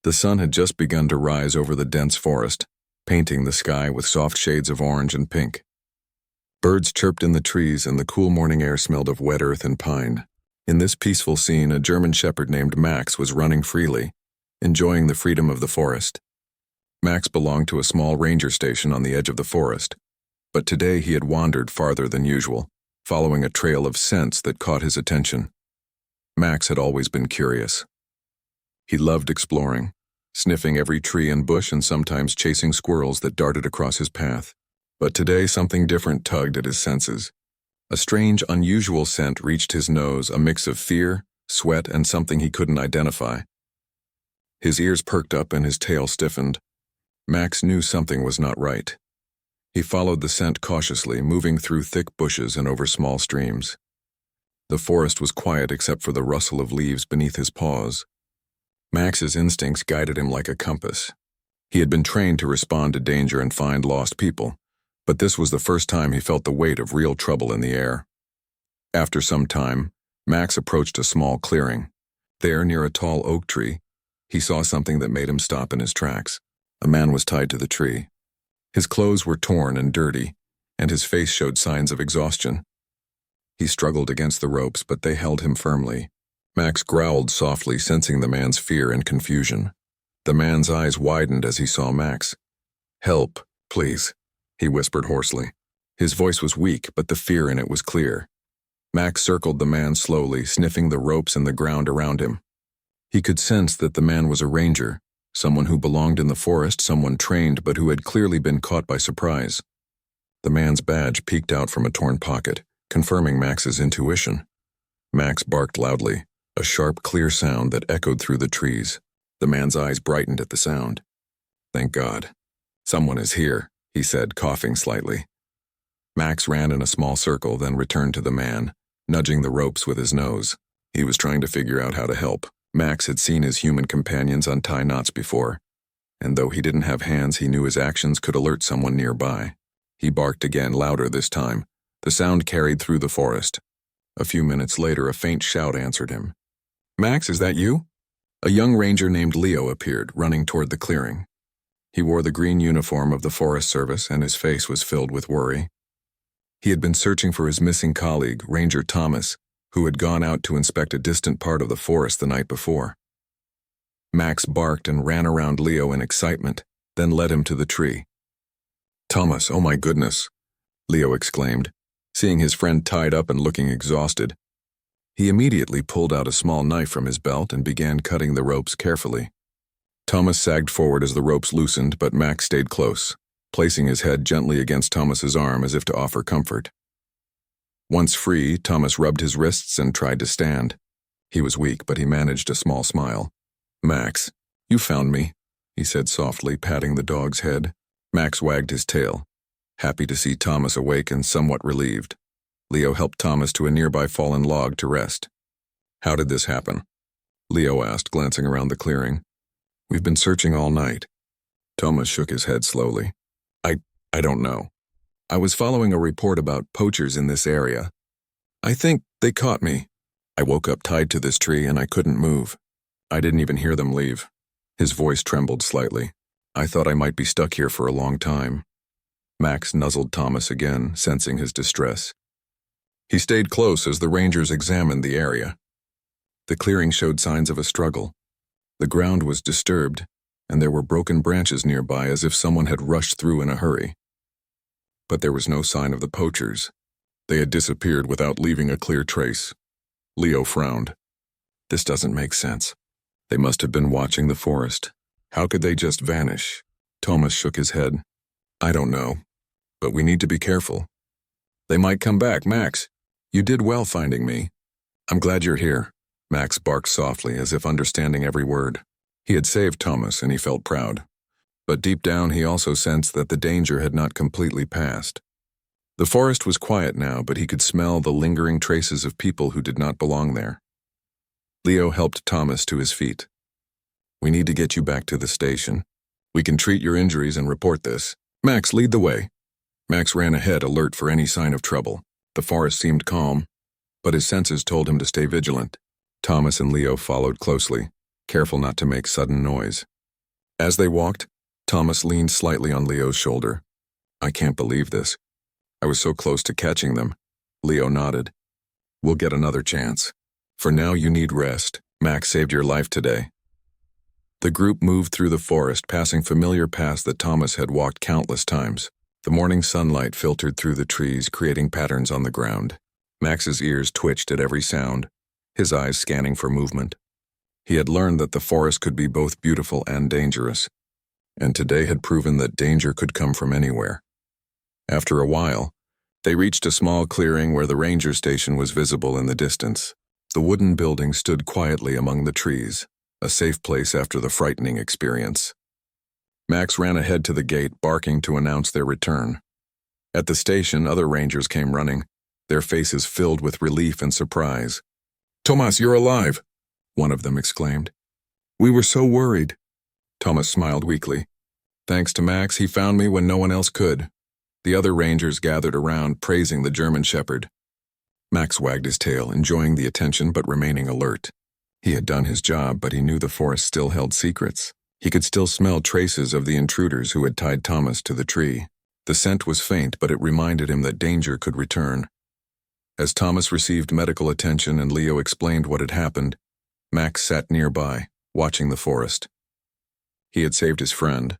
The sun had just begun to rise over the dense forest, painting the sky with soft shades of orange and pink. Birds chirped in the trees, and the cool morning air smelled of wet earth and pine. In this peaceful scene, a German shepherd named Max was running freely, enjoying the freedom of the forest. Max belonged to a small ranger station on the edge of the forest, but today he had wandered farther than usual, following a trail of scents that caught his attention. Max had always been curious. He loved exploring, sniffing every tree and bush and sometimes chasing squirrels that darted across his path. But today something different tugged at his senses. A strange, unusual scent reached his nose, a mix of fear, sweat, and something he couldn't identify. His ears perked up and his tail stiffened. Max knew something was not right. He followed the scent cautiously, moving through thick bushes and over small streams. The forest was quiet except for the rustle of leaves beneath his paws. Max's instincts guided him like a compass. He had been trained to respond to danger and find lost people, but this was the first time he felt the weight of real trouble in the air. After some time, Max approached a small clearing. There, near a tall oak tree, he saw something that made him stop in his tracks. A man was tied to the tree. His clothes were torn and dirty, and his face showed signs of exhaustion. He struggled against the ropes, but they held him firmly. Max growled softly, sensing the man's fear and confusion. The man's eyes widened as he saw Max. "Help, please," he whispered hoarsely. His voice was weak, but the fear in it was clear. Max circled the man slowly, sniffing the ropes and the ground around him. He could sense that the man was a ranger, someone who belonged in the forest, someone trained but who had clearly been caught by surprise. The man's badge peeked out from a torn pocket, confirming Max's intuition. Max barked loudly, a sharp, clear sound that echoed through the trees. The man's eyes brightened at the sound. "Thank God. Someone is here," he said, coughing slightly. Max ran in a small circle, then returned to the man, nudging the ropes with his nose. He was trying to figure out how to help. Max had seen his human companions untie knots before, and though he didn't have hands, he knew his actions could alert someone nearby. He barked again, louder this time. The sound carried through the forest. A few minutes later, a faint shout answered him. "Max, is that you?" A young ranger named Leo appeared, running toward the clearing. He wore the green uniform of the Forest Service, and his face was filled with worry. He had been searching for his missing colleague, Ranger Thomas, who had gone out to inspect a distant part of the forest the night before. Max barked and ran around Leo in excitement, then led him to the tree. "Thomas, oh my goodness," Leo exclaimed, seeing his friend tied up and looking exhausted. He immediately pulled out a small knife from his belt and began cutting the ropes carefully. Thomas sagged forward as the ropes loosened, but Max stayed close, placing his head gently against Thomas's arm as if to offer comfort. Once free, Thomas rubbed his wrists and tried to stand. He was weak, but he managed a small smile. "Max, you found me," he said softly, patting the dog's head. Max wagged his tail, happy to see Thomas awake and somewhat relieved. Leo helped Thomas to a nearby fallen log to rest. "How did this happen?" Leo asked, glancing around the clearing. "We've been searching all night." Thomas shook his head slowly. I don't know. I was following a report about poachers in this area. I think they caught me. I woke up tied to this tree and I couldn't move. I didn't even hear them leave." His voice trembled slightly. "I thought I might be stuck here for a long time." Max nuzzled Thomas again, sensing his distress. He stayed close as the rangers examined the area. The clearing showed signs of a struggle. The ground was disturbed, and there were broken branches nearby as if someone had rushed through in a hurry. But there was no sign of the poachers. They had disappeared without leaving a clear trace. Leo frowned. "This doesn't make sense. They must have been watching the forest. How could they just vanish?" Thomas shook his head. "I don't know, but we need to be careful. They might come back. Max, you did well finding me." "I'm glad you're here." Max barked softly, as if understanding every word. He had saved Thomas, and he felt proud. But deep down he also sensed that the danger had not completely passed. The forest was quiet now, but he could smell the lingering traces of people who did not belong there. Leo helped Thomas to his feet. "We need to get you back to the station. We can treat your injuries and report this. Max, lead the way." Max ran ahead, alert for any sign of trouble. The forest seemed calm, but his senses told him to stay vigilant. Thomas and Leo followed closely, careful not to make sudden noise. As they walked, Thomas leaned slightly on Leo's shoulder. I can't believe this. I was so close to catching them. Leo nodded. We'll get another chance. For now, you need rest. Max saved your life today. The group moved through the forest, passing familiar paths that Thomas had walked countless times. The morning sunlight filtered through the trees, creating patterns on the ground. Max's ears twitched at every sound, his eyes scanning for movement. He had learned that the forest could be both beautiful and dangerous, and today had proven that danger could come from anywhere. After a while, they reached a small clearing where the ranger station was visible in the distance. The wooden building stood quietly among the trees, a safe place after the frightening experience. Max ran ahead to the gate, barking to announce their return. At the station, other rangers came running, their faces filled with relief and surprise. "Tomas, you're alive!" one of them exclaimed. "We were so worried." Thomas smiled weakly. "Thanks to Max, he found me when no one else could." The other rangers gathered around, praising the German shepherd. Max wagged his tail, enjoying the attention but remaining alert. He had done his job, but he knew the forest still held secrets. He could still smell traces of the intruders who had tied Thomas to the tree. The scent was faint, but it reminded him that danger could return. As Thomas received medical attention and Leo explained what had happened, Max sat nearby, watching the forest. He had saved his friend,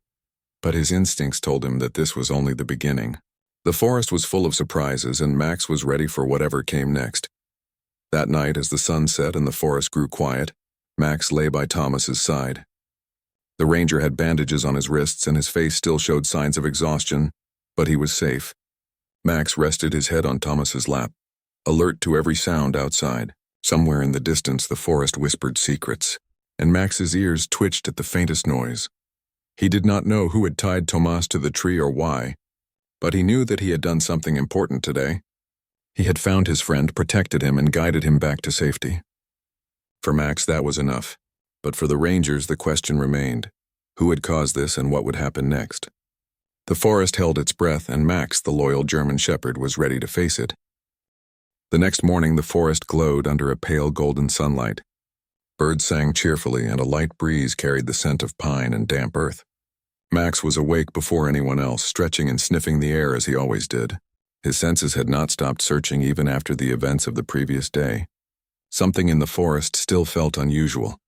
but his instincts told him that this was only the beginning. The forest was full of surprises, and Max was ready for whatever came next. That night, as the sun set and the forest grew quiet, Max lay by Thomas's side. The ranger had bandages on his wrists and his face still showed signs of exhaustion, but he was safe. Max rested his head on Thomas's lap, alert to every sound outside. Somewhere in the distance, the forest whispered secrets, and Max's ears twitched at the faintest noise. He did not know who had tied Tomas to the tree or why, but he knew that he had done something important today. He had found his friend, protected him, and guided him back to safety. For Max, that was enough. But for the rangers, the question remained. Who had caused this and what would happen next? The forest held its breath, and Max, the loyal German shepherd, was ready to face it. The next morning, the forest glowed under a pale golden sunlight. Birds sang cheerfully, and a light breeze carried the scent of pine and damp earth. Max was awake before anyone else, stretching and sniffing the air as he always did. His senses had not stopped searching even after the events of the previous day. Something in the forest still felt unusual.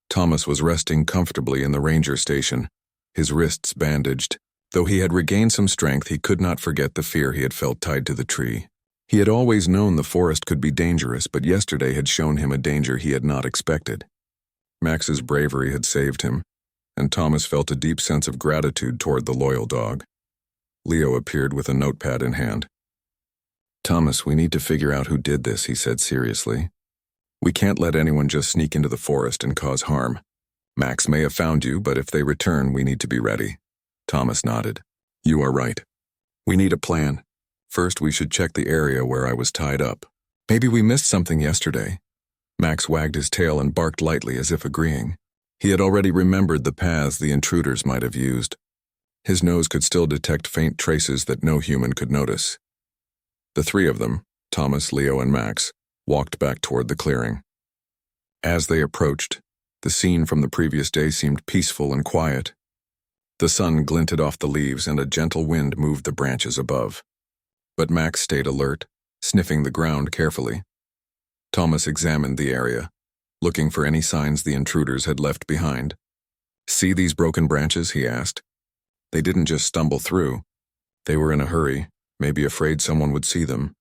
Thomas was resting comfortably in the ranger station, his wrists bandaged. Though he had regained some strength, he could not forget the fear he had felt tied to the tree. He had always known the forest could be dangerous, but yesterday had shown him a danger he had not expected. Max's bravery had saved him, and Thomas felt a deep sense of gratitude toward the loyal dog. Leo appeared with a notepad in hand. "Thomas, we need to figure out who did this," he said seriously. "We can't let anyone just sneak into the forest and cause harm. Max may have found you, but if they return, we need to be ready." Thomas nodded. "You are right. We need a plan. First, we should check the area where I was tied up. Maybe we missed something yesterday." Max wagged his tail and barked lightly as if agreeing. He had already remembered the paths the intruders might have used. His nose could still detect faint traces that no human could notice. The three of them, Thomas, Leo, and Max, walked back toward the clearing. As they approached, the scene from the previous day seemed peaceful and quiet. The sun glinted off the leaves and a gentle wind moved the branches above. But Max stayed alert, sniffing the ground carefully. Thomas examined the area, looking for any signs the intruders had left behind. "See these broken branches?" he asked. They didn't just stumble through. They were in a hurry, maybe afraid someone would see them.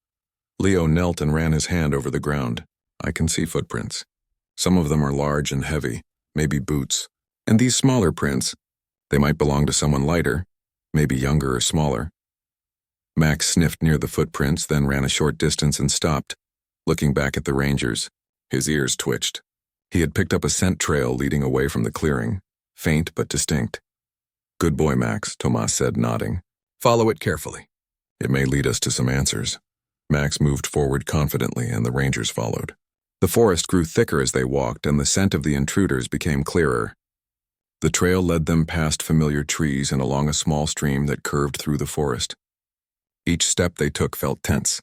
Leo knelt and ran his hand over the ground. "I can see footprints. Some of them are large and heavy, maybe boots. And these smaller prints, they might belong to someone lighter, maybe younger or smaller." Max sniffed near the footprints, then ran a short distance and stopped, looking back at the rangers. His ears twitched. He had picked up a scent trail leading away from the clearing, faint but distinct. "Good boy, Max," Tomas said, nodding. "Follow it carefully. It may lead us to some answers." Max moved forward confidently, and the rangers followed. The forest grew thicker as they walked, and the scent of the intruders became clearer. The trail led them past familiar trees and along a small stream that curved through the forest. Each step they took felt tense.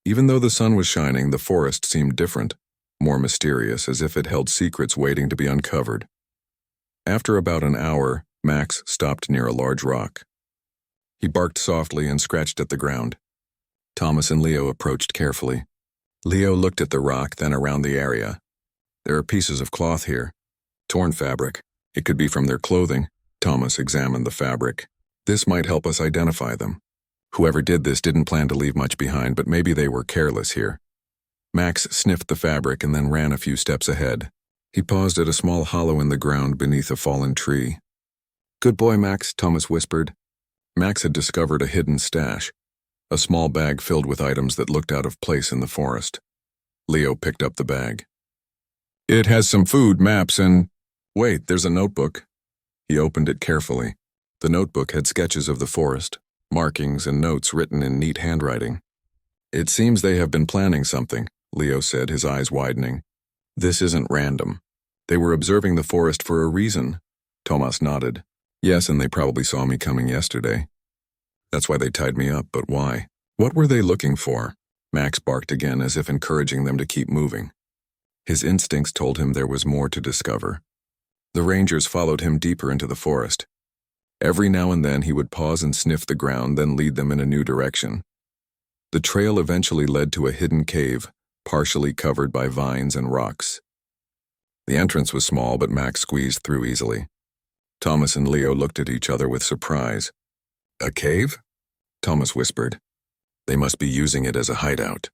Even though the sun was shining, the forest seemed different, more mysterious, as if it held secrets waiting to be uncovered. After about an hour, Max stopped near a large rock. He barked softly and scratched at the ground. Thomas and Leo approached carefully. Leo looked at the rock, then around the area. There are pieces of cloth here. Torn fabric. It could be from their clothing. Thomas examined the fabric. This might help us identify them. Whoever did this didn't plan to leave much behind, but maybe they were careless here. Max sniffed the fabric and then ran a few steps ahead. He paused at a small hollow in the ground beneath a fallen tree. "Good boy, Max," Thomas whispered. Max had discovered a hidden stash, a small bag filled with items that looked out of place in the forest. Leo picked up the bag. "It has some food, maps, and—" "Wait, there's a notebook." He opened it carefully. The notebook had sketches of the forest, markings and notes written in neat handwriting. "It seems they have been planning something," Leo said, his eyes widening. "This isn't random. They were observing the forest for a reason." Thomas nodded. "Yes, and they probably saw me coming yesterday. That's why they tied me up, but why? What were they looking for?" Max barked again, as if encouraging them to keep moving. His instincts told him there was more to discover. The rangers followed him deeper into the forest. Every now and then he would pause and sniff the ground, then lead them in a new direction. The trail eventually led to a hidden cave, partially covered by vines and rocks. The entrance was small, but Max squeezed through easily. Thomas and Leo looked at each other with surprise. "A cave?" Thomas whispered. "They must be using it as a hideout."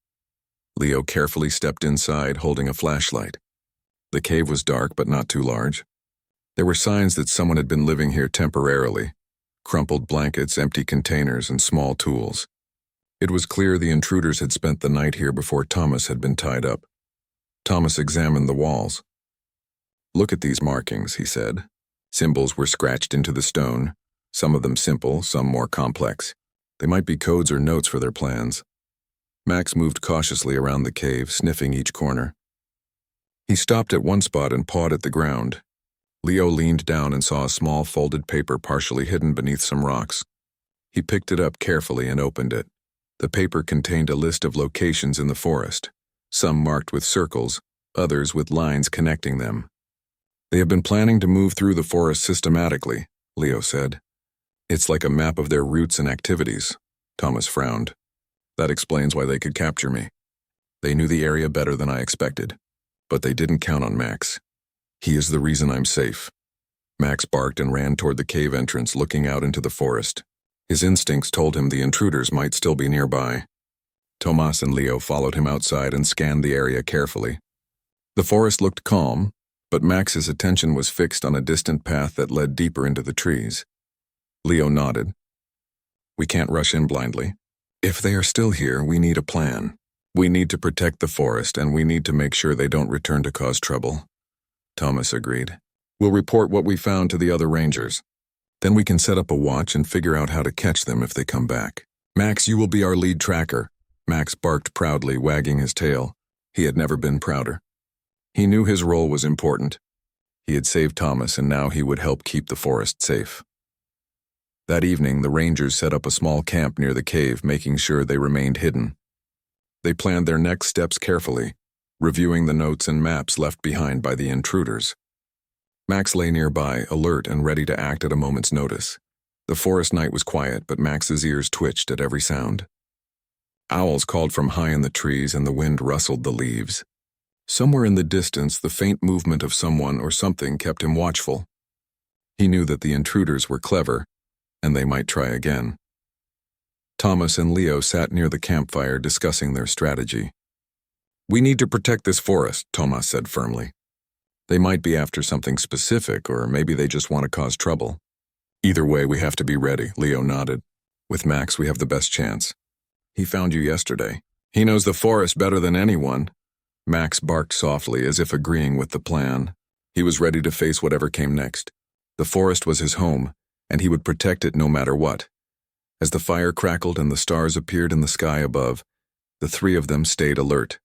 Leo carefully stepped inside, holding a flashlight. The cave was dark, but not too large. There were signs that someone had been living here temporarily: crumpled blankets, empty containers, and small tools. It was clear the intruders had spent the night here before Thomas had been tied up. Thomas examined the walls. "Look at these markings," he said. Symbols were scratched into the stone, some of them simple, some more complex. They might be codes or notes for their plans. Max moved cautiously around the cave, sniffing each corner. He stopped at one spot and pawed at the ground. Leo leaned down and saw a small folded paper partially hidden beneath some rocks. He picked it up carefully and opened it. The paper contained a list of locations in the forest, some marked with circles, others with lines connecting them. "They have been planning to move through the forest systematically," Leo said. "It's like a map of their routes and activities." Thomas frowned. "That explains why they could capture me. They knew the area better than I expected, but they didn't count on Max. He is the reason I'm safe." Max barked and ran toward the cave entrance, looking out into the forest. His instincts told him the intruders might still be nearby. Thomas and Leo followed him outside and scanned the area carefully. The forest looked calm, but Max's attention was fixed on a distant path that led deeper into the trees. Leo nodded. "We can't rush in blindly. If they are still here, we need a plan. We need to protect the forest, and we need to make sure they don't return to cause trouble." Thomas agreed. "We'll report what we found to the other rangers. Then we can set up a watch and figure out how to catch them if they come back. Max, you will be our lead tracker." Max barked proudly, wagging his tail. He had never been prouder. He knew his role was important. He had saved Thomas, and now he would help keep the forest safe. That evening, the rangers set up a small camp near the cave, making sure they remained hidden. They planned their next steps carefully, reviewing the notes and maps left behind by the intruders. Max lay nearby, alert and ready to act at a moment's notice. The forest night was quiet, but Max's ears twitched at every sound. Owls called from high in the trees, and the wind rustled the leaves. Somewhere in the distance, the faint movement of someone or something kept him watchful. He knew that the intruders were clever, and they might try again. Thomas and Leo sat near the campfire, discussing their strategy. "We need to protect this forest," Thomas said firmly. "They might be after something specific, or maybe they just want to cause trouble. Either way, we have to be ready," Leo nodded. "With Max, we have the best chance. He found you yesterday. He knows the forest better than anyone." Max barked softly, as if agreeing with the plan. He was ready to face whatever came next. The forest was his home, and he would protect it no matter what. As the fire crackled and the stars appeared in the sky above, the three of them stayed alert.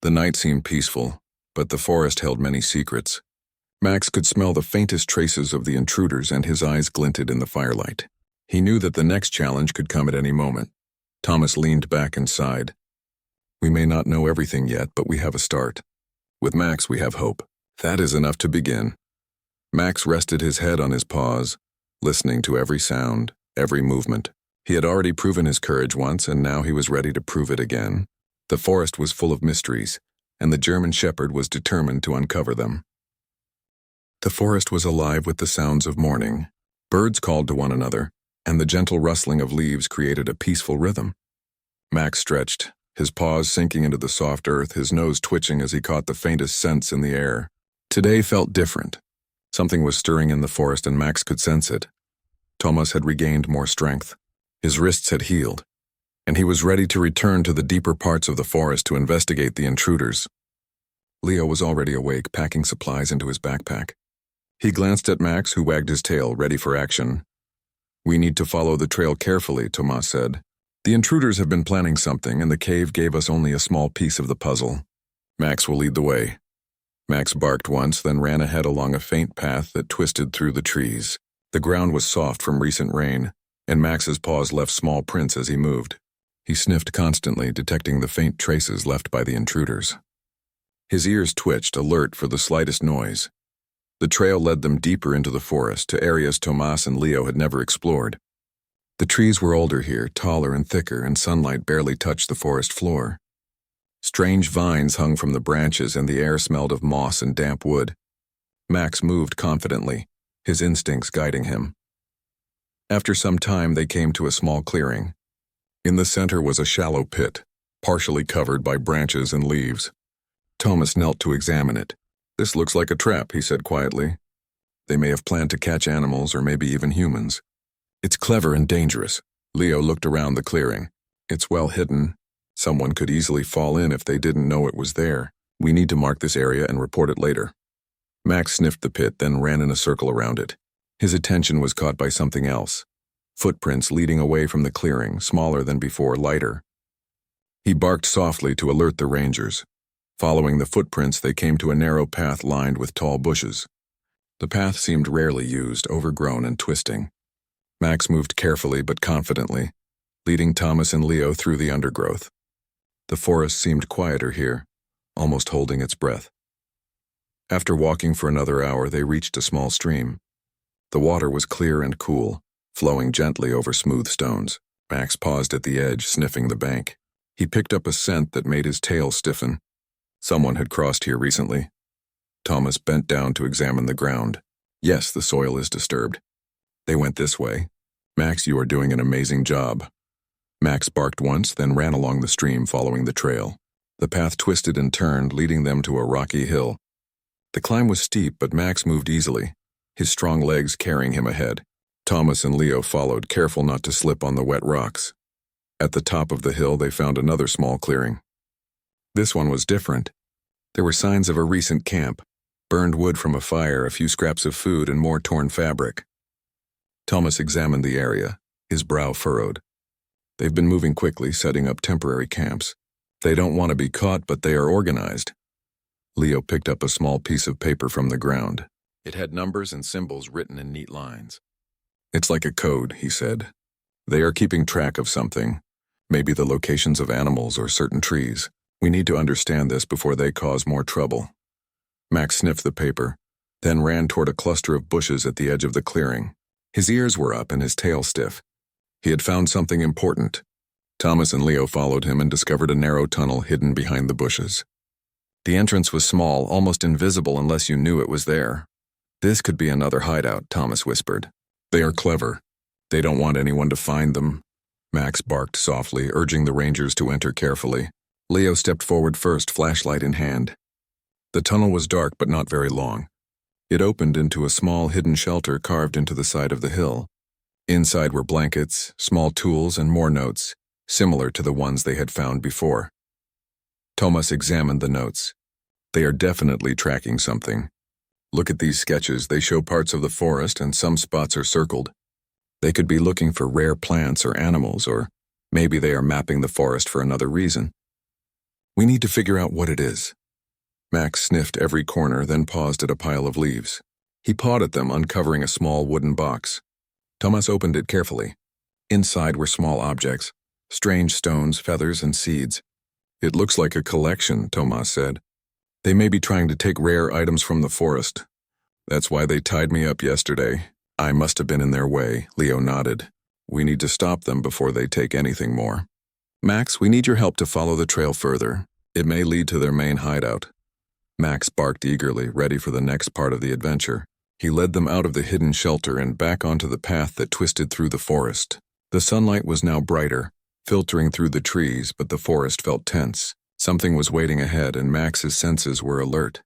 The night seemed peaceful, but the forest held many secrets. Max could smell the faintest traces of the intruders, and his eyes glinted in the firelight. He knew that the next challenge could come at any moment. Thomas leaned back and sighed. "We may not know everything yet, but we have a start. With Max, we have hope. That is enough to begin." Max rested his head on his paws, listening to every sound, every movement. He had already proven his courage once, and now he was ready to prove it again. The forest was full of mysteries, and the German shepherd was determined to uncover them. The forest was alive with the sounds of morning. Birds called to one another, and the gentle rustling of leaves created a peaceful rhythm. Max stretched, his paws sinking into the soft earth, his nose twitching as he caught the faintest scents in the air. Today felt different. Something was stirring in the forest, and Max could sense it. Thomas had regained more strength. His wrists had healed, and he was ready to return to the deeper parts of the forest to investigate the intruders. Leo was already awake, packing supplies into his backpack. He glanced at Max, who wagged his tail, ready for action. "We need to follow the trail carefully," Thomas said. "The intruders have been planning something, and the cave gave us only a small piece of the puzzle. Max will lead the way." Max barked once, then ran ahead along a faint path that twisted through the trees. The ground was soft from recent rain, and Max's paws left small prints as he moved. He sniffed constantly, detecting the faint traces left by the intruders. His ears twitched, alert for the slightest noise. The trail led them deeper into the forest, to areas Thomas and Leo had never explored. The trees were older here, taller and thicker, and sunlight barely touched the forest floor. Strange vines hung from the branches, and the air smelled of moss and damp wood. Max moved confidently, his instincts guiding him. After some time, they came to a small clearing. In the center was a shallow pit, partially covered by branches and leaves. Thomas knelt to examine it. "This looks like a trap," he said quietly. "They may have planned to catch animals or maybe even humans. It's clever and dangerous." Leo looked around the clearing. "It's well hidden. Someone could easily fall in if they didn't know it was there. We need to mark this area and report it later." Max sniffed the pit, then ran in a circle around it. His attention was caught by something else. Footprints leading away from the clearing, smaller than before, lighter. He barked softly to alert the rangers. Following the footprints, they came to a narrow path lined with tall bushes. The path seemed rarely used, overgrown and twisting. Max moved carefully but confidently, leading Thomas and Leo through the undergrowth. The forest seemed quieter here, almost holding its breath. After walking for another hour, they reached a small stream. The water was clear and cool, flowing gently over smooth stones. Max paused at the edge, sniffing the bank. He picked up a scent that made his tail stiffen. Someone had crossed here recently. Thomas bent down to examine the ground. "Yes, the soil is disturbed. They went this way. Max, you are doing an amazing job." Max barked once, then ran along the stream, following the trail. The path twisted and turned, leading them to a rocky hill. The climb was steep, but Max moved easily, his strong legs carrying him ahead. Thomas and Leo followed, careful not to slip on the wet rocks. At the top of the hill, they found another small clearing. This one was different. There were signs of a recent camp, burned wood from a fire, a few scraps of food, and more torn fabric. Thomas examined the area, his brow furrowed. They've been moving quickly, setting up temporary camps. They don't want to be caught, but they are organized. Leo picked up a small piece of paper from the ground. It had numbers and symbols written in neat lines. "It's like a code," he said. "They are keeping track of something, maybe the locations of animals or certain trees. We need to understand this before they cause more trouble." Max sniffed the paper, then ran toward a cluster of bushes at the edge of the clearing. His ears were up and his tail stiff. He had found something important. Thomas and Leo followed him and discovered a narrow tunnel hidden behind the bushes. The entrance was small, almost invisible unless you knew it was there. "This could be another hideout," Thomas whispered. "They are clever. They don't want anyone to find them." Max barked softly, urging the rangers to enter carefully. Leo stepped forward first, flashlight in hand. The tunnel was dark but not very long. It opened into a small hidden shelter carved into the side of the hill. Inside were blankets, small tools, and more notes, similar to the ones they had found before. Thomas examined the notes. "They are definitely tracking something. Look at these sketches. They show parts of the forest and some spots are circled. They could be looking for rare plants or animals, or maybe they are mapping the forest for another reason. We need to figure out what it is." Max sniffed every corner, then paused at a pile of leaves. He pawed at them, uncovering a small wooden box. Thomas opened it carefully. Inside were small objects, strange stones, feathers, and seeds. "It looks like a collection," Thomas said. "They may be trying to take rare items from the forest. That's why they tied me up yesterday. I must have been in their way, Leo nodded. We need to stop them before they take anything more. Max, we need your help to follow the trail further. It may lead to their main hideout. Max barked eagerly, ready for the next part of the adventure. He led them out of the hidden shelter and back onto the path that twisted through the forest. The sunlight was now brighter, filtering through the trees, but the forest felt tense. Something was waiting ahead, and Max's senses were alert.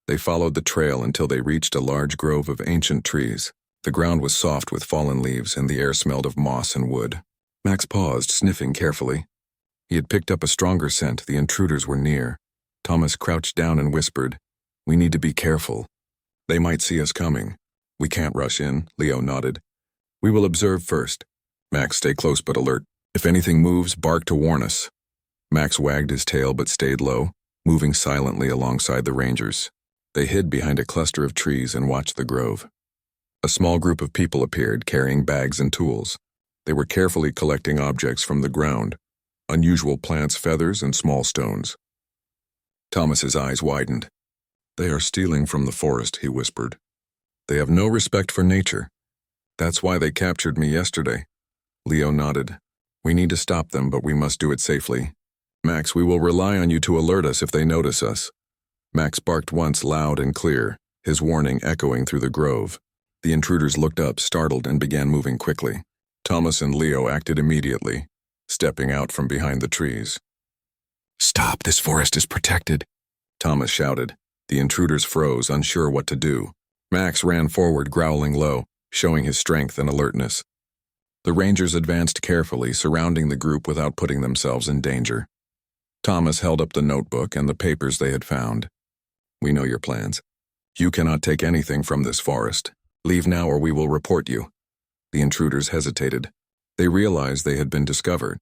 They followed the trail until they reached a large grove of ancient trees. The ground was soft with fallen leaves, and the air smelled of moss and wood. Max paused, sniffing carefully. He had picked up a stronger scent. The intruders were near. Thomas crouched down and whispered, "We need to be careful. They might see us coming." "We can't rush in," Leo nodded. "We will observe first." "Max, stay close but alert. If anything moves, bark to warn us." Max wagged his tail but stayed low, moving silently alongside the rangers. They hid behind a cluster of trees and watched the grove. A small group of people appeared, carrying bags and tools. They were carefully collecting objects from the ground, unusual plants, feathers, and small stones. Thomas's eyes widened. "They are stealing from the forest," he whispered. "They have no respect for nature. That's why they captured me yesterday." Leo nodded. "We need to stop them, but we must do it safely. Max, we will rely on you to alert us if they notice us." Max barked once, loud and clear, his warning echoing through the grove. The intruders looked up, startled, and began moving quickly. Thomas and Leo acted immediately, stepping out from behind the trees. "Stop, this forest is protected," Thomas shouted. The intruders froze, unsure what to do. Max ran forward, growling low, showing his strength and alertness. The rangers advanced carefully, surrounding the group without putting themselves in danger. Thomas held up the notebook and the papers they had found. "We know your plans. You cannot take anything from this forest. Leave now or we will report you." The intruders hesitated. They realized they had been discovered.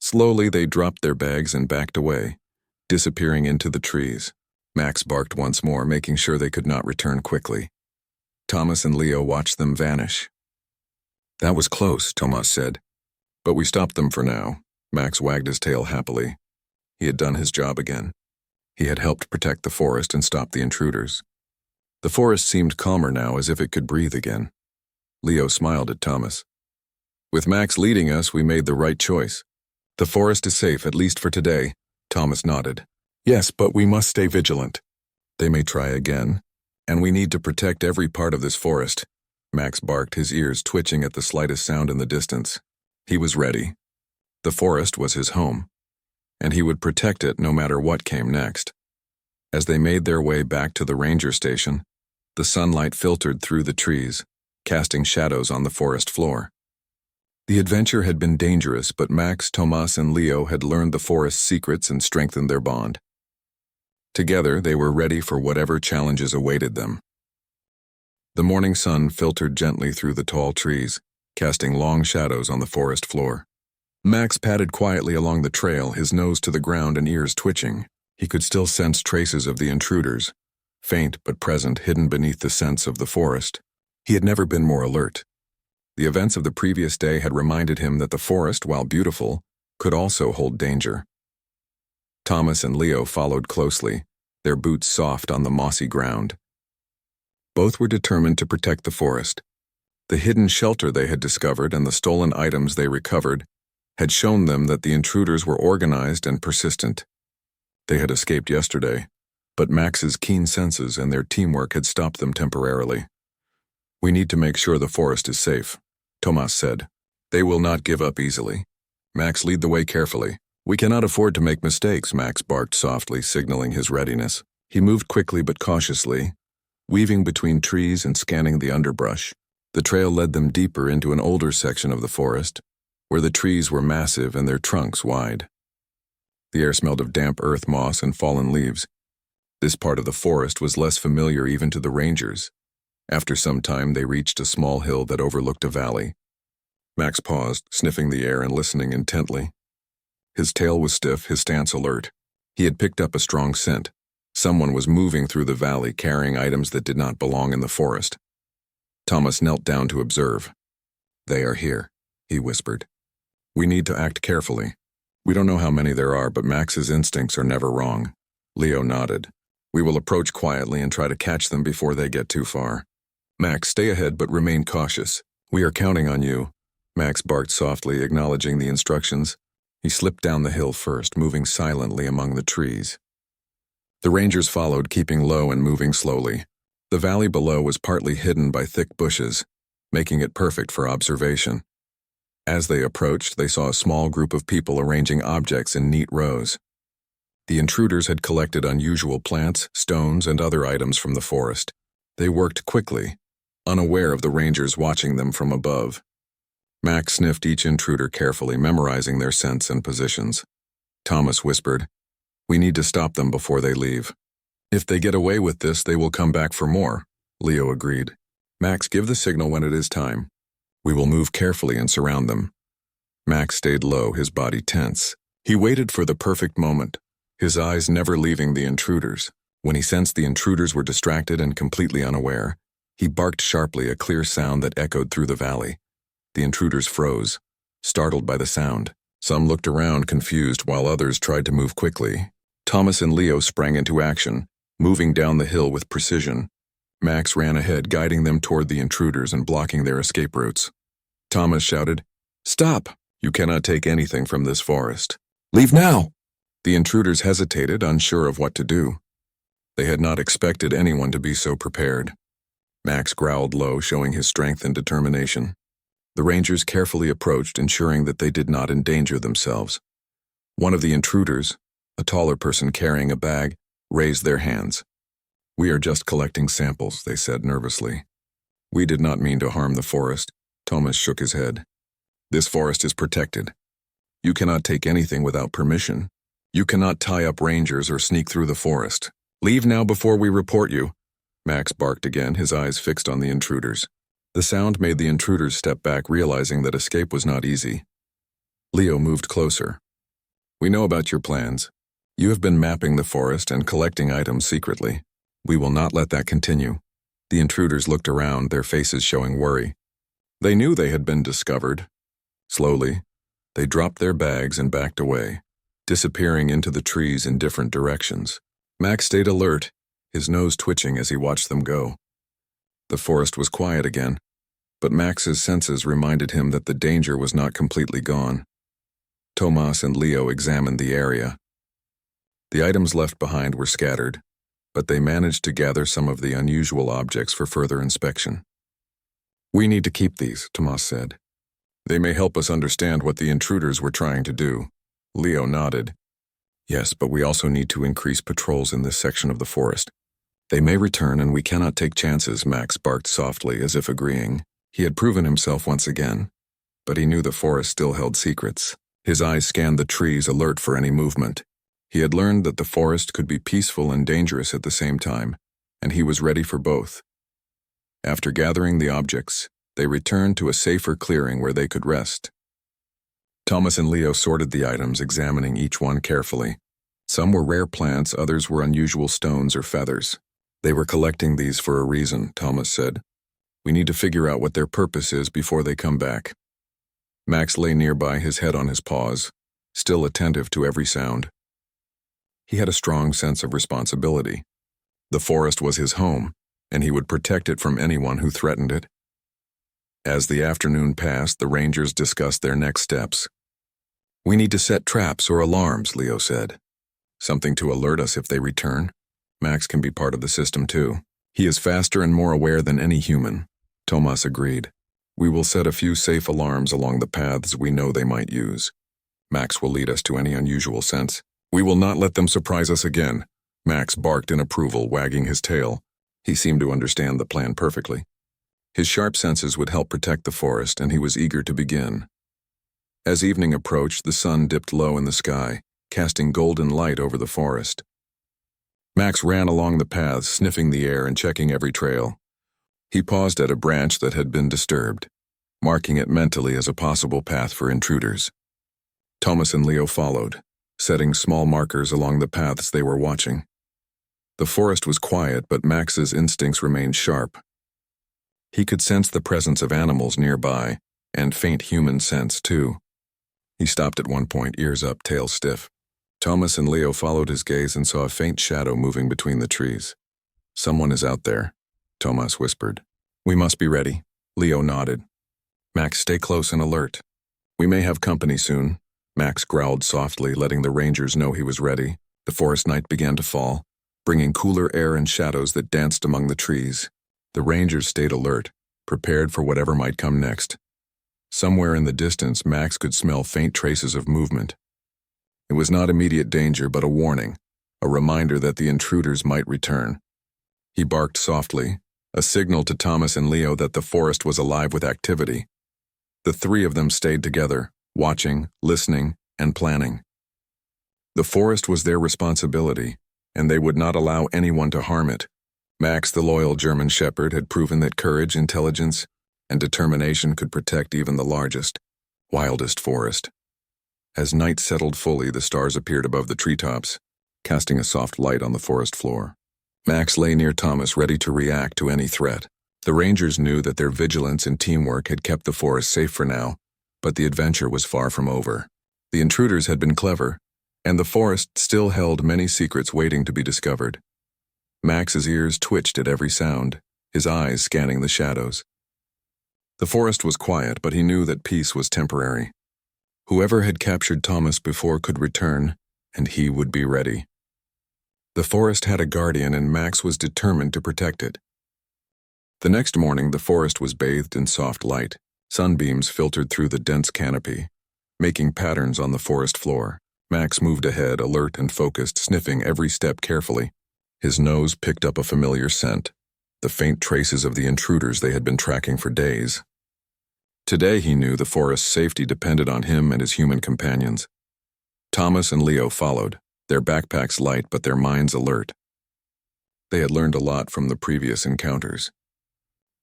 Slowly they dropped their bags and backed away, disappearing into the trees. Max barked once more, making sure they could not return quickly. Thomas and Leo watched them vanish. "That was close," Thomas said. "But we stopped them for now." Max wagged his tail happily. He had done his job again. He had helped protect the forest and stop the intruders. The forest seemed calmer now, as if it could breathe again. Leo smiled at Thomas. "With Max leading us, we made the right choice. The forest is safe, at least for today." Thomas nodded. "Yes, but we must stay vigilant. They may try again, and we need to protect every part of this forest." Max barked, his ears twitching at the slightest sound in the distance. He was ready. The forest was his home, and he would protect it no matter what came next. As they made their way back to the ranger station, the sunlight filtered through the trees, casting shadows on the forest floor. The adventure had been dangerous, but Max, Thomas, and Leo had learned the forest's secrets and strengthened their bond. Together, they were ready for whatever challenges awaited them. The morning sun filtered gently through the tall trees, casting long shadows on the forest floor. Max padded quietly along the trail, his nose to the ground and ears twitching. He could still sense traces of the intruders, faint but present, hidden beneath the scents of the forest. He had never been more alert. The events of the previous day had reminded him that the forest, while beautiful, could also hold danger. Thomas and Leo followed closely, their boots soft on the mossy ground. Both were determined to protect the forest. The hidden shelter they had discovered and the stolen items they recovered had shown them that the intruders were organized and persistent. They had escaped yesterday, but Max's keen senses and their teamwork had stopped them temporarily. "We need to make sure the forest is safe," Thomas said. "They will not give up easily. Max, lead the way carefully." "We cannot afford to make mistakes," Max barked softly, signaling his readiness. He moved quickly but cautiously, weaving between trees and scanning the underbrush. The trail led them deeper into an older section of the forest, where the trees were massive and their trunks wide. The air smelled of damp earth, moss, and fallen leaves. This part of the forest was less familiar even to the rangers. After some time, they reached a small hill that overlooked a valley. Max paused, sniffing the air and listening intently. His tail was stiff, his stance alert. He had picked up a strong scent. Someone was moving through the valley, carrying items that did not belong in the forest. Thomas knelt down to observe. "They are here," he whispered. "We need to act carefully. We don't know how many there are, but Max's instincts are never wrong." Leo nodded. We will approach quietly and try to catch them before they get too far. Max, stay ahead but remain cautious. We are counting on you. Max barked softly, acknowledging the instructions. He slipped down the hill first, moving silently among the trees. The Rangers followed, keeping low and moving slowly. The valley below was partly hidden by thick bushes, making it perfect for observation. As they approached, they saw a small group of people arranging objects in neat rows. The intruders had collected unusual plants, stones, and other items from the forest. They worked quickly, unaware of the Rangers watching them from above. Max sniffed each intruder carefully, memorizing their scents and positions. Thomas whispered, "We need to stop them before they leave." "If they get away with this, they will come back for more," Leo agreed. "Max, give the signal when it is time. We will move carefully and surround them." Max stayed low, his body tense. He waited for the perfect moment, his eyes never leaving the intruders. When he sensed the intruders were distracted and completely unaware, he barked sharply, a clear sound that echoed through the valley. The intruders froze, startled by the sound. Some looked around, confused, while others tried to move quickly. Thomas and Leo sprang into action, moving down the hill with precision. Max ran ahead, guiding them toward the intruders and blocking their escape routes. Thomas shouted, "Stop! You cannot take anything from this forest. Leave now!" The intruders hesitated, unsure of what to do. They had not expected anyone to be so prepared. Max growled low, showing his strength and determination. The Rangers carefully approached, ensuring that they did not endanger themselves. One of the intruders, a taller person carrying a bag, raised their hands. "We are just collecting samples," they said nervously. "We did not mean to harm the forest." Thomas shook his head. "This forest is protected. You cannot take anything without permission. You cannot tie up Rangers or sneak through the forest. Leave now before we report you." Max barked again, his eyes fixed on the intruders. The sound made the intruders step back, realizing that escape was not easy. Leo moved closer. "We know about your plans. You have been mapping the forest and collecting items secretly. We will not let that continue." The intruders looked around, their faces showing worry. They knew they had been discovered. Slowly, they dropped their bags and backed away, disappearing into the trees in different directions. Max stayed alert, his nose twitching as he watched them go. The forest was quiet again, but Max's senses reminded him that the danger was not completely gone. Thomas and Leo examined the area. The items left behind were scattered, but they managed to gather some of the unusual objects for further inspection. "We need to keep these," Thomas said. "They may help us understand what the intruders were trying to do." Leo nodded. "Yes, but we also need to increase patrols in this section of the forest. They may return and we cannot take chances," Max barked softly, as if agreeing. He had proven himself once again, but he knew the forest still held secrets. His eyes scanned the trees, alert for any movement. He had learned that the forest could be peaceful and dangerous at the same time, and he was ready for both. After gathering the objects, they returned to a safer clearing where they could rest. Thomas and Leo sorted the items, examining each one carefully. Some were rare plants, others were unusual stones or feathers. "They were collecting these for a reason," Thomas said. "We need to figure out what their purpose is before they come back." Max lay nearby, his head on his paws, still attentive to every sound. He had a strong sense of responsibility. The forest was his home, and he would protect it from anyone who threatened it. As the afternoon passed, the Rangers discussed their next steps. "We need to set traps or alarms," Leo said. "Something to alert us if they return. Max can be part of the system too. He is faster and more aware than any human." Thomas agreed. "We will set a few safe alarms along the paths we know they might use. Max will lead us to any unusual scents. We will not let them surprise us again." Max barked in approval, wagging his tail. He seemed to understand the plan perfectly. His sharp senses would help protect the forest, and he was eager to begin. As evening approached, the sun dipped low in the sky, casting golden light over the forest. Max ran along the paths, sniffing the air and checking every trail. He paused at a branch that had been disturbed, marking it mentally as a possible path for intruders. Thomas and Leo followed, setting small markers along the paths they were watching. The forest was quiet, but Max's instincts remained sharp. He could sense the presence of animals nearby, and faint human scents too. He stopped at one point, ears up, tail stiff. Thomas and Leo followed his gaze and saw a faint shadow moving between the trees. "Someone is out there," Thomas whispered. "We must be ready." Leo nodded. "Max, stay close and alert. We may have company soon." Max growled softly, letting the rangers know he was ready. The forest night began to fall, bringing cooler air and shadows that danced among the trees. The rangers stayed alert, prepared for whatever might come next. Somewhere in the distance, Max could smell faint traces of movement. It was not immediate danger, but a warning, a reminder that the intruders might return. He barked softly, a signal to Thomas and Leo that the forest was alive with activity. The three of them stayed together, watching, listening, and planning. The forest was their responsibility, and they would not allow anyone to harm it. Max, the loyal German shepherd, had proven that courage, intelligence, and determination could protect even the largest, wildest forest. As night settled fully, the stars appeared above the treetops, casting a soft light on the forest floor. Max lay near Thomas, ready to react to any threat. The rangers knew that their vigilance and teamwork had kept the forest safe for now, but the adventure was far from over. The intruders had been clever, and the forest still held many secrets waiting to be discovered. Max's ears twitched at every sound, his eyes scanning the shadows. The forest was quiet, but he knew that peace was temporary. Whoever had captured Thomas before could return, and he would be ready. The forest had a guardian, and Max was determined to protect it. The next morning, the forest was bathed in soft light. Sunbeams filtered through the dense canopy, making patterns on the forest floor. Max moved ahead, alert and focused, sniffing every step carefully. His nose picked up a familiar scent, the faint traces of the intruders they had been tracking for days. Today, he knew the forest's safety depended on him and his human companions. Thomas and Leo followed, their backpacks light but their minds alert. They had learned a lot from the previous encounters.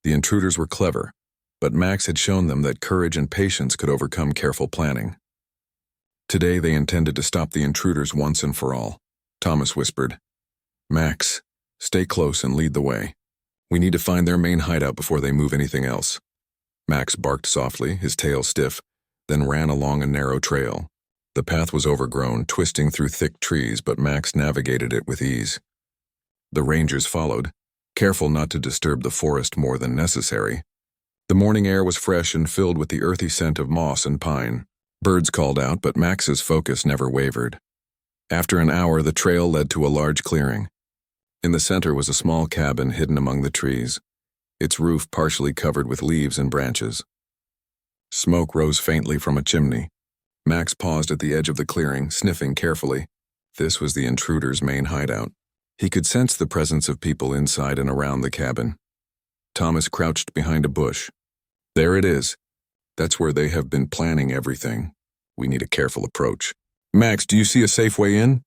The intruders were clever, but Max had shown them that courage and patience could overcome careful planning. Today, they intended to stop the intruders once and for all. Thomas whispered, "Max, stay close and lead the way. We need to find their main hideout before they move anything else." Max barked softly, his tail stiff, then ran along a narrow trail. The path was overgrown, twisting through thick trees, but Max navigated it with ease. The rangers followed, careful not to disturb the forest more than necessary. The morning air was fresh and filled with the earthy scent of moss and pine. Birds called out, but Max's focus never wavered. After an hour, the trail led to a large clearing. In the center was a small cabin hidden among the trees, its roof partially covered with leaves and branches. Smoke rose faintly from a chimney. Max paused at the edge of the clearing, sniffing carefully. This was the intruder's main hideout. He could sense the presence of people inside and around the cabin. Thomas crouched behind a bush. "There it is. That's where they have been planning everything. We need a careful approach." "Max, do you see a safe way in?"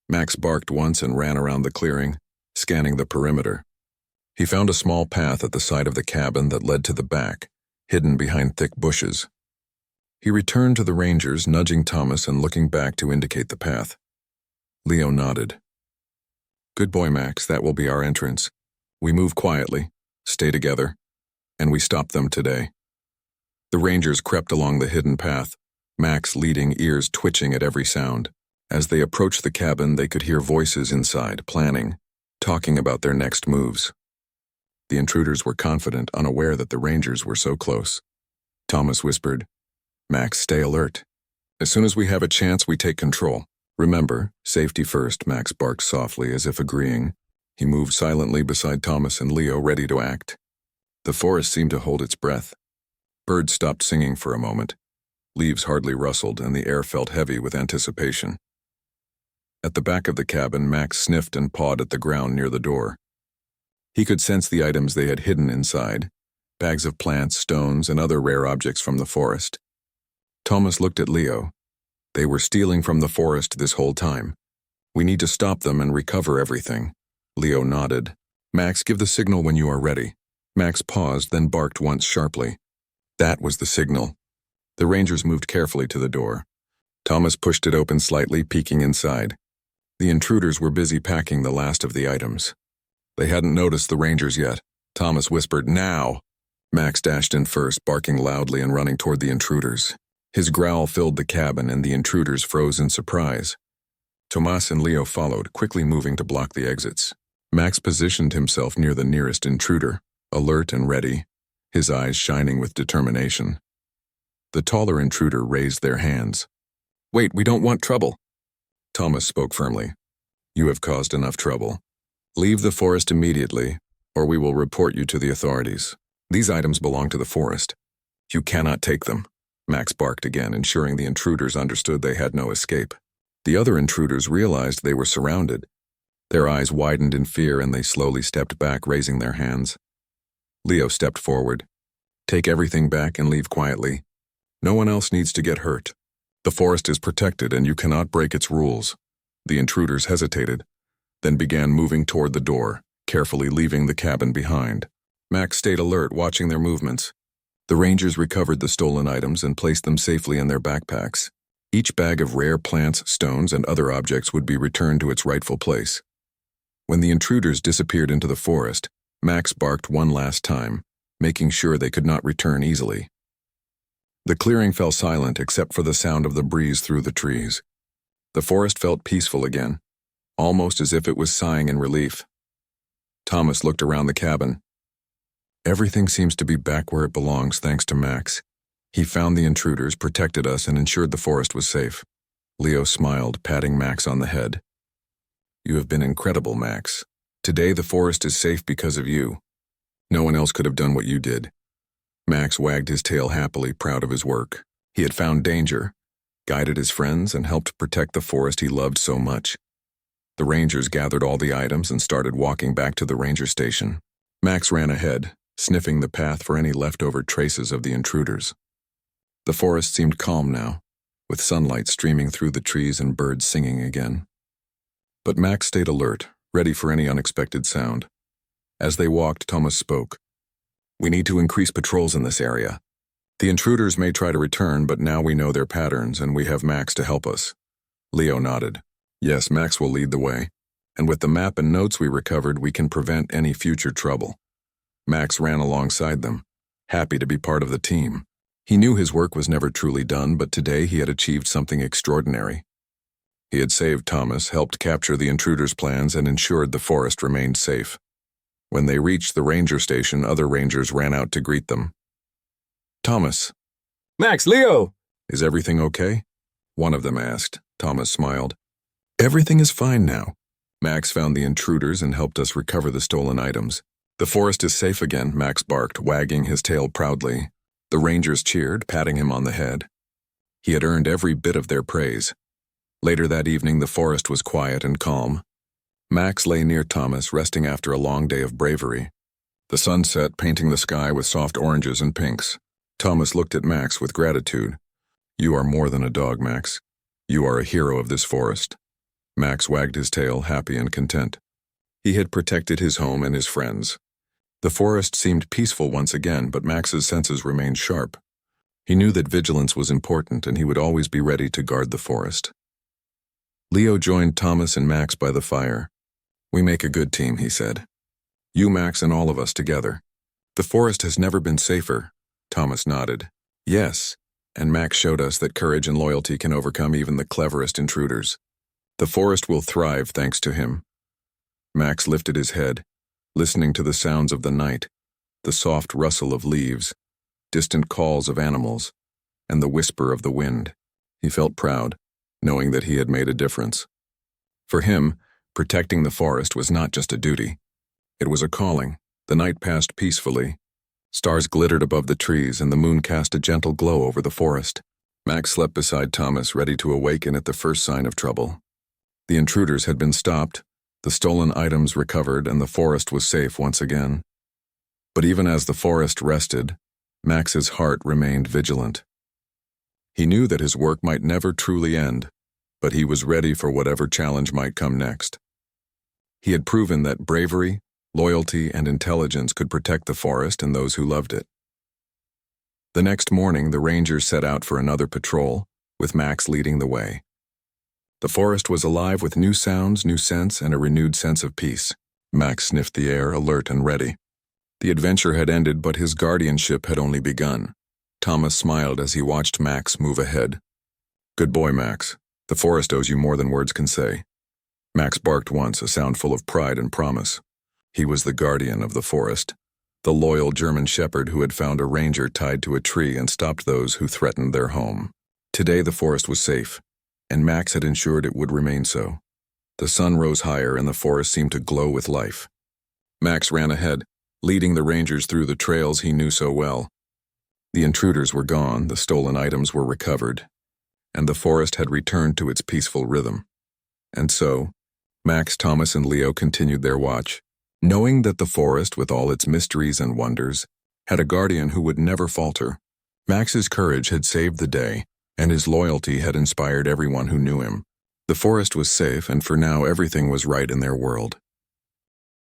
Max barked once and ran around the clearing, scanning the perimeter. He found a small path at the side of the cabin that led to the back, hidden behind thick bushes. He returned to the rangers, nudging Thomas and looking back to indicate the path. Leo nodded. "Good boy, Max, that will be our entrance. We move quietly, stay together, and we stop them today." The rangers crept along the hidden path, Max leading, ears twitching at every sound. As they approached the cabin, they could hear voices inside, planning, talking about their next moves. The intruders were confident, unaware that the rangers were so close. Thomas whispered, "Max, stay alert. As soon as we have a chance, we take control. Remember, safety first," Max barked softly, as if agreeing. He moved silently beside Thomas and Leo, ready to act. The forest seemed to hold its breath. Birds stopped singing for a moment. Leaves hardly rustled, and the air felt heavy with anticipation. At the back of the cabin, Max sniffed and pawed at the ground near the door. He could sense the items they had hidden inside, bags of plants, stones, and other rare objects from the forest. Thomas looked at Leo. They were stealing from the forest this whole time. "We need to stop them and recover everything." Leo nodded. "Max, give the signal when you are ready." Max paused, then barked once sharply. That was the signal. The rangers moved carefully to the door. Thomas pushed it open slightly, peeking inside. The intruders were busy packing the last of the items. They hadn't noticed the rangers yet. Thomas whispered, "Now!" Max dashed in first, barking loudly and running toward the intruders. His growl filled the cabin, and the intruders froze in surprise. Tomas and Leo followed, quickly moving to block the exits. Max positioned himself near the nearest intruder, alert and ready, his eyes shining with determination. The taller intruder raised their hands. "Wait, we don't want trouble." Thomas spoke firmly. "You have caused enough trouble. Leave the forest immediately, or we will report you to the authorities. These items belong to the forest. You cannot take them." Max barked again, ensuring the intruders understood they had no escape. The other intruders realized they were surrounded. Their eyes widened in fear and they slowly stepped back, raising their hands. Leo stepped forward. "Take everything back and leave quietly. No one else needs to get hurt. The forest is protected and you cannot break its rules." The intruders hesitated, then began moving toward the door, carefully leaving the cabin behind. Max stayed alert, watching their movements. The Rangers recovered the stolen items and placed them safely in their backpacks. Each bag of rare plants, stones, and other objects would be returned to its rightful place. When the intruders disappeared into the forest, Max barked one last time, making sure they could not return easily. The clearing fell silent except for the sound of the breeze through the trees. The forest felt peaceful again, almost as if it was sighing in relief. Thomas looked around the cabin. "Everything seems to be back where it belongs thanks to Max. He found the intruders, protected us, and ensured the forest was safe." Leo smiled, patting Max on the head. "You have been incredible, Max. Today the forest is safe because of you. No one else could have done what you did." Max wagged his tail happily, proud of his work. He had found danger, guided his friends, and helped protect the forest he loved so much. The Rangers gathered all the items and started walking back to the ranger station. Max ran ahead, sniffing the path for any leftover traces of the intruders. The forest seemed calm now, with sunlight streaming through the trees and birds singing again. But Max stayed alert, ready for any unexpected sound. As they walked, Thomas spoke. "We need to increase patrols in this area. The intruders may try to return, but now we know their patterns and we have Max to help us." Leo nodded. "Yes, Max will lead the way, and with the map and notes we recovered, we can prevent any future trouble." Max ran alongside them, happy to be part of the team. He knew his work was never truly done, but today he had achieved something extraordinary. He had saved Thomas, helped capture the intruders' plans, and ensured the forest remained safe. When they reached the ranger station, other rangers ran out to greet them. "Thomas." "Max, Leo!" "Is everything okay?" one of them asked. Thomas smiled. "Everything is fine now. Max found the intruders and helped us recover the stolen items. The forest is safe again," Max barked, wagging his tail proudly. The Rangers cheered, patting him on the head. He had earned every bit of their praise. Later that evening, the forest was quiet and calm. Max lay near Thomas, resting after a long day of bravery. The sun set, painting the sky with soft oranges and pinks. Thomas looked at Max with gratitude. "You are more than a dog, Max. You are a hero of this forest." Max wagged his tail, happy and content. He had protected his home and his friends. The forest seemed peaceful once again, but Max's senses remained sharp. He knew that vigilance was important and he would always be ready to guard the forest. Leo joined Thomas and Max by the fire. "We make a good team," he said. "You, Max, and all of us together. The forest has never been safer." Thomas nodded. "Yes, and Max showed us that courage and loyalty can overcome even the cleverest intruders. The forest will thrive thanks to him." Max lifted his head, listening to the sounds of the night, the soft rustle of leaves, distant calls of animals, and the whisper of the wind. He felt proud, knowing that he had made a difference. For him, protecting the forest was not just a duty. It was a calling. The night passed peacefully. Stars glittered above the trees and the moon cast a gentle glow over the forest. Max slept beside Thomas, ready to awaken at the first sign of trouble. The intruders had been stopped, the stolen items recovered, and the forest was safe once again. But even as the forest rested, Max's heart remained vigilant. He knew that his work might never truly end, but he was ready for whatever challenge might come next. He had proven that bravery, loyalty, and intelligence could protect the forest and those who loved it. The next morning, the Rangers set out for another patrol, with Max leading the way. The forest was alive with new sounds, new scents, and a renewed sense of peace. Max sniffed the air, alert and ready. The adventure had ended, but his guardianship had only begun. Thomas smiled as he watched Max move ahead. "Good boy, Max. The forest owes you more than words can say. Max barked once, a sound full of pride and promise. He was the guardian of the forest, the loyal German shepherd who had found a ranger tied to a tree and stopped those who threatened their home. Today the forest was safe, and Max had ensured it would remain so. The sun rose higher and the forest seemed to glow with life. Max ran ahead, leading the rangers through the trails he knew so well. The intruders were gone, the stolen items were recovered, and the forest had returned to its peaceful rhythm. And so, Max, Thomas, and Leo continued their watch, knowing that the forest, with all its mysteries and wonders, had a guardian who would never falter. Max's courage had saved the day, and his loyalty had inspired everyone who knew him. The forest was safe, and for now everything was right in their world.